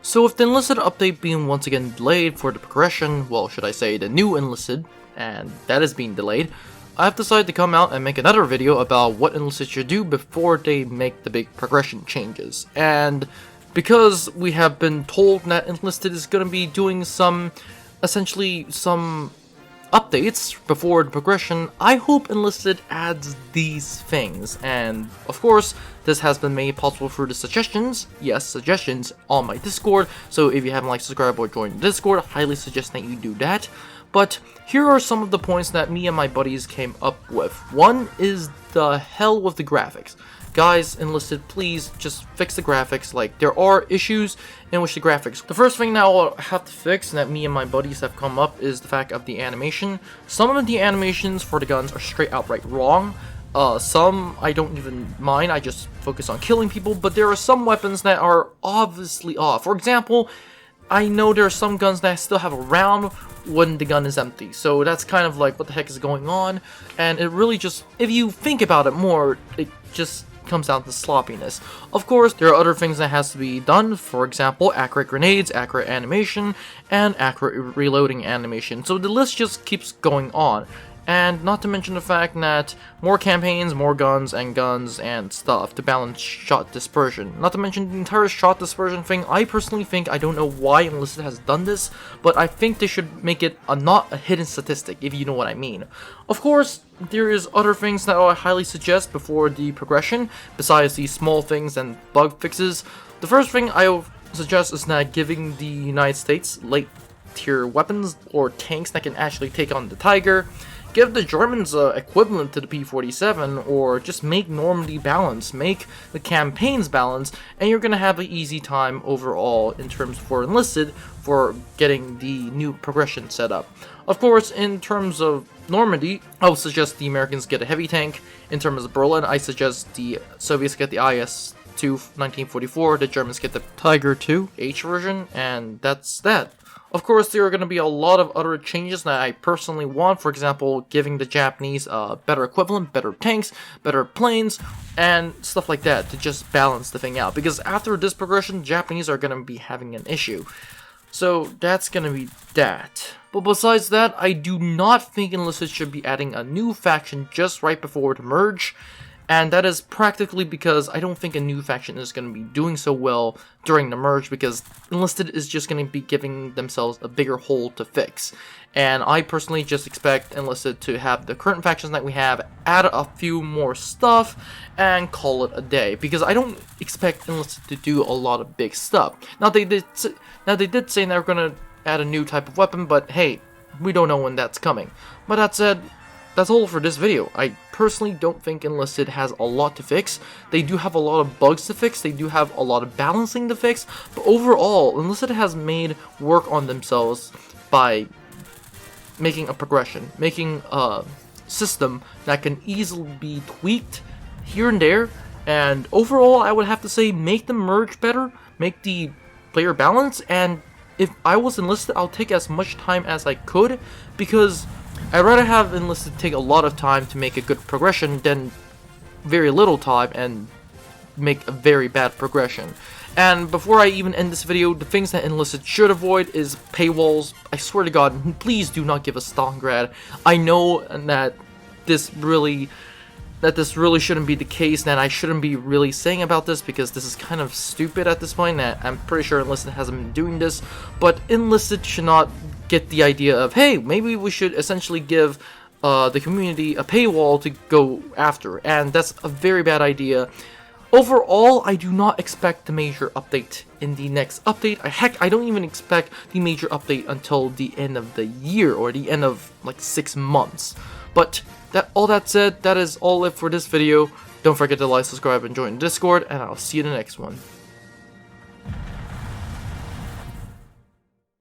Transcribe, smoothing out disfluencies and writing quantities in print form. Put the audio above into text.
So with the Enlisted update being once again delayed for the progression, well, should I say the new Enlisted, and that is being delayed, I've decided to come out and make another video about what Enlisted should do before they make the big progression changes. And because we have been told that Enlisted is going to be doing essentially some updates before the progression, I hope Enlisted adds these things. And of course, this has been made possible through the suggestions, yes, suggestions, on my Discord. So if you haven't subscribed or joined the Discord, I highly suggest that you do that. But here are some of the points that me and my buddies came up with. One is the hell with the graphics. Guys, Enlisted, please just fix the graphics. There are issues in which the graphics. The first thing that I'll have to fix, and that me and my buddies have come up, is the fact of the animation. Some of the animations for the guns are straight outright wrong. Some I don't even mind, I just focus on killing people, but there are some weapons that are obviously off. For example, I know there are some guns that still have a round when the gun is empty, so that's kind of like, what the heck is going on? And it really just, if you think about it more, it just comes down to sloppiness. Of course, there are other things that has to be done, for example, accurate grenades, accurate animation, and accurate reloading animation, so the list just keeps going on. And not to mention the fact that more campaigns, more guns and stuff to balance shot dispersion. Not to mention the entire shot dispersion thing. I personally think, I don't know why Enlisted has done this, but I think they should make it not a hidden statistic, if you know what I mean. Of course, there is other things that I highly suggest before the progression, besides these small things and bug fixes. The first thing I suggest is that giving the United States late tier weapons or tanks that can actually take on the Tiger. Give the Germans equivalent to the P-47, or just make Normandy balance, make the campaigns balance, and you're gonna have an easy time overall in terms for Enlisted for getting the new progression set up. Of course, in terms of Normandy, I would suggest the Americans get a heavy tank. In terms of Berlin, I suggest the Soviets get the IS-2 1944, the Germans get the Tiger II H version, and that's that. Of course, there are going to be a lot of other changes that I personally want, for example, giving the Japanese better equivalent, better tanks, better planes, and stuff like that to just balance the thing out. Because after this progression, Japanese are going to be having an issue. So that's going to be that. But besides that, I do not think Enlisted should be adding a new faction just right before the merge. And that is practically because I don't think a new faction is going to be doing so well during the merge, because Enlisted is just going to be giving themselves a bigger hole to fix. And I personally just expect Enlisted to have the current factions that we have, add a few more stuff, and call it a day. Because I don't expect Enlisted to do a lot of big stuff. Now they did say they're going to add a new type of weapon, but hey, we don't know when that's coming. But that said, that's all for this video. I personally don't think Enlisted has a lot to fix. They do have a lot of bugs to fix, they do have a lot of balancing to fix, but overall, Enlisted has made work on themselves by making a progression, making a system that can easily be tweaked here and there, and overall, I would have to say, make the merge better, make the player balance, and if I was Enlisted, I'll take as much time as I could, because I'd rather have Enlisted take a lot of time to make a good progression than very little time and make a very bad progression. And before I even end this video, the things that Enlisted should avoid is paywalls. I swear to God, please do not give us Stalingrad. I know that this really shouldn't be the case, and I shouldn't be really saying about this because this is kind of stupid at this point. I'm pretty sure Enlisted hasn't been doing this, but Enlisted should not get the idea of, hey, maybe we should essentially give the community a paywall to go after, and that's a very bad idea. Overall, I do not expect the major update in the next update. Heck, I don't even expect the major update until the end of the year, or the end of 6 months. But all that said, that is all it for this video. Don't forget to like, subscribe, and join the Discord, and I'll see you in the next one.